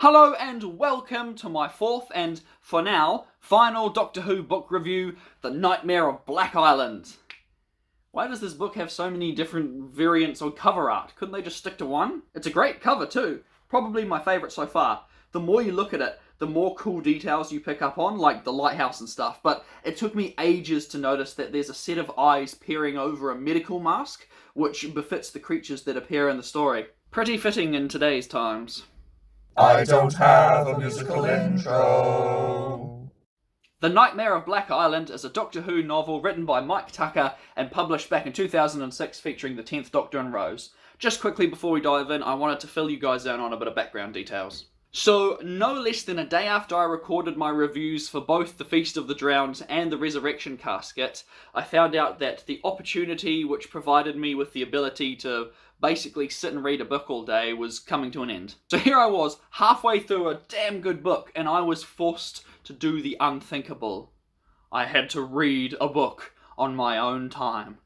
Hello and welcome to my fourth and, for now, final Doctor Who book review, The Nightmare of Black Island. Why does this book have so many different variants on cover art? Couldn't they just stick to one? It's a great cover too. Probably my favourite so far. The more you look at it, the more cool details you pick up on, like the lighthouse and stuff, but it took me ages to notice that there's a set of eyes peering over a medical mask, which befits the creatures that appear in the story. Pretty fitting in today's times. I don't have a musical intro. The Nightmare of Black Island is a Doctor Who novel written by Mike Tucker and published back in 2006 featuring the 10th Doctor and Rose. Just quickly before we dive in, I wanted to fill you guys in on a bit of background details. So, no less than a day after I recorded my reviews for both The Feast of the Drowned and The Resurrection Casket, I found out that the opportunity which provided me with the ability to basically sit and read a book all day was coming to an end. So here I was, halfway through a damn good book, and I was forced to do the unthinkable. I had to read a book on my own time.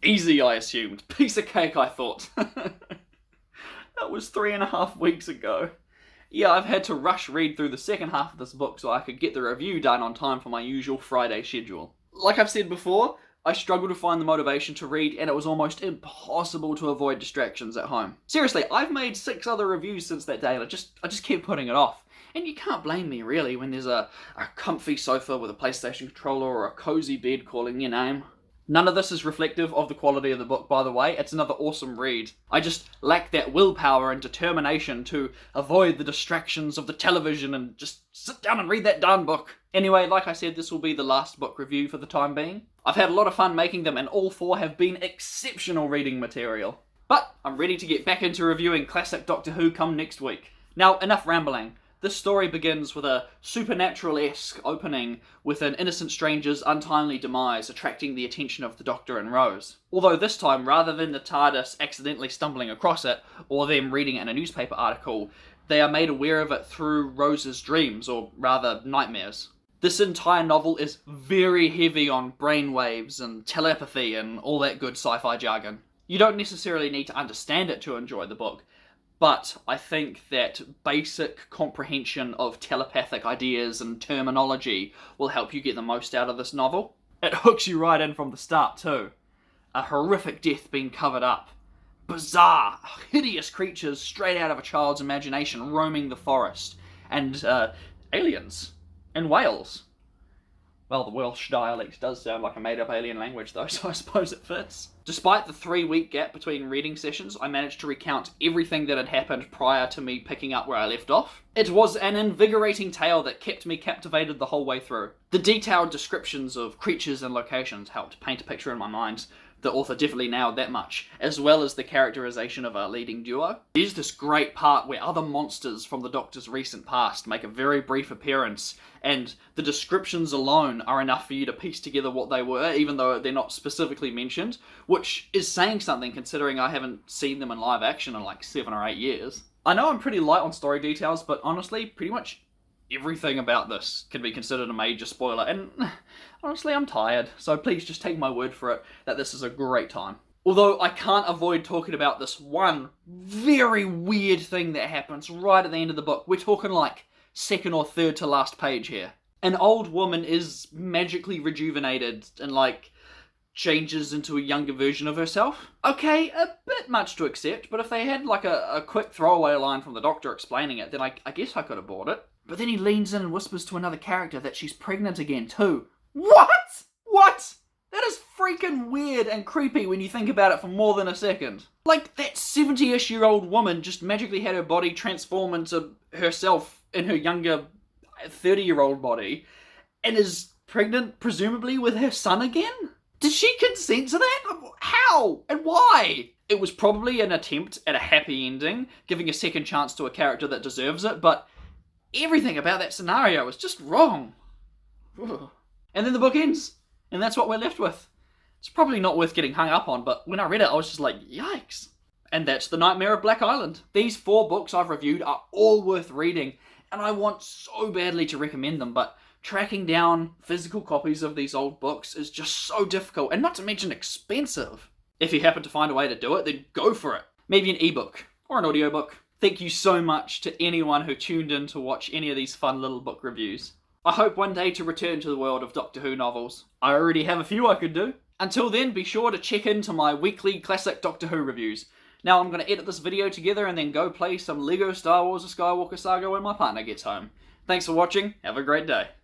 Easy, I assumed. Piece of cake, I thought. That was 3.5 weeks ago. Yeah, I've had to rush read through the second half of this book so I could get the review done on time for my usual Friday schedule. Like I've said before, I struggled to find the motivation to read, and it was almost impossible to avoid distractions at home. Seriously, I've made 6 other reviews since that day, and I just kept putting it off. And you can't blame me, really, when there's a comfy sofa with a PlayStation controller or a cozy bed calling your name. None of this is reflective of the quality of the book, by the way. It's another awesome read. I just lack that willpower and determination to avoid the distractions of the television and just sit down and read that darn book. Anyway, like I said, this will be the last book review for the time being. I've had a lot of fun making them, and all 4 have been exceptional reading material. But I'm ready to get back into reviewing classic Doctor Who come next week. Now, enough rambling. This story begins with a supernatural-esque opening with an innocent stranger's untimely demise attracting the attention of the Doctor and Rose. Although this time, rather than the TARDIS accidentally stumbling across it, or them reading it in a newspaper article, they are made aware of it through Rose's dreams, or rather, nightmares. This entire novel is very heavy on brainwaves and telepathy and all that good sci-fi jargon. You don't necessarily need to understand it to enjoy the book, but I think that basic comprehension of telepathic ideas and terminology will help you get the most out of this novel. It hooks you right in from the start too. A horrific death being covered up. Bizarre, hideous creatures straight out of a child's imagination roaming the forest. And aliens. And whales. Well, the Welsh dialect does sound like a made-up alien language though, so I suppose it fits. Despite the 3-week gap between reading sessions, I managed to recount everything that had happened prior to me picking up where I left off. It was an invigorating tale that kept me captivated the whole way through. The detailed descriptions of creatures and locations helped paint a picture in my mind. The author definitely nailed that much, as well as the characterization of our leading duo. There's this great part where other monsters from the Doctor's recent past make a very brief appearance, and the descriptions alone are enough for you to piece together what they were, even though they're not specifically mentioned, which is saying something considering I haven't seen them in live action in like 7 or 8 years. I know I'm pretty light on story details, but honestly, pretty much everything about this can be considered a major spoiler, and honestly I'm tired, so please just take my word for it that this is a great time. Although I can't avoid talking about this one very weird thing that happens right at the end of the book. We're talking like second or third to last page here. An old woman is magically rejuvenated and like changes into a younger version of herself. Okay, a bit much to accept, but if they had like a quick throwaway line from the Doctor explaining it, then I guess I could have bought it. But then he leans in and whispers to another character that she's pregnant again too. What? What? That is freaking weird and creepy when you think about it for more than a second. Like, that 70-ish-year-old woman just magically had her body transform into herself in her younger 30-year-old body and is pregnant, presumably, with her son again? Did she consent to that? How? And why? It was probably an attempt at a happy ending, giving a second chance to a character that deserves it, but everything about that scenario is just wrong. And then the book ends, and that's what we're left with. It's probably not worth getting hung up on, but when I read it, I was just like, yikes. And that's The Nightmare of Black Island. These 4 books I've reviewed are all worth reading, and I want so badly to recommend them, but tracking down physical copies of these old books is just so difficult, and not to mention expensive. If you happen to find a way to do it, then go for it. Maybe an ebook, or an audiobook. Thank you so much to anyone who tuned in to watch any of these fun little book reviews. I hope one day to return to the world of Doctor Who novels. I already have a few I could do. Until then, be sure to check into my weekly classic Doctor Who reviews. Now I'm going to edit this video together and then go play some LEGO Star Wars: The Skywalker Saga when my partner gets home. Thanks for watching, have a great day.